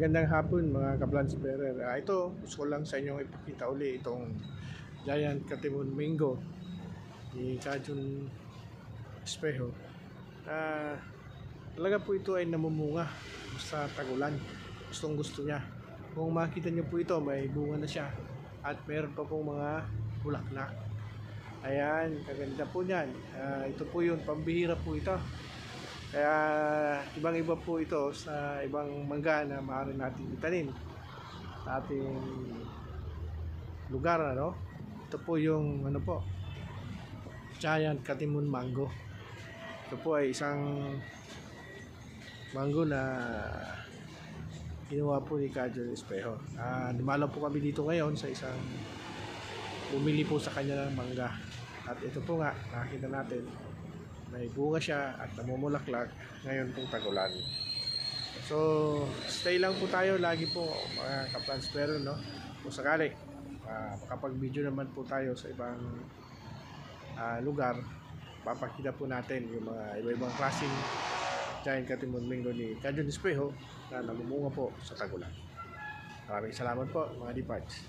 Magandang hapon mga ka-Plansperer. Ito, gusto ko lang sa inyong ipakita uli itong Giant Katimun Mango ni Kajun Espejo. Talaga po ito ay namumunga sa tagulan. Gustong gusto niya. Kung makita niyo po ito, may bunga na siya at meron pa pong mga bulaklak. Ayan, kaganda po niyan. Ito po yun, pambihira po ito. Kaya ibang iba po ito sa ibang mangga na maaari natin itanim sa ating lugar, ano? Ito po yung Giant Katimun Mango. Ito po ay isang mango na ginawa po ni Kajun Espejo. Dumalaw po kami dito ngayon sa isang bumili po sa kanya ng mangga. At ito po nga, nakita natin may bunga siya at namumulaklak ngayon pong tagulan. So, stay lang po tayo lagi po mga ka-Plansperer, no? Kung sakali, makapag-video naman po tayo sa ibang lugar, papakita po natin yung mga iba-ibang klaseng Giant Katimun Mango ni Kajun Espejo na namumunga po sa tagulan. Maraming salamat po mga Diparts.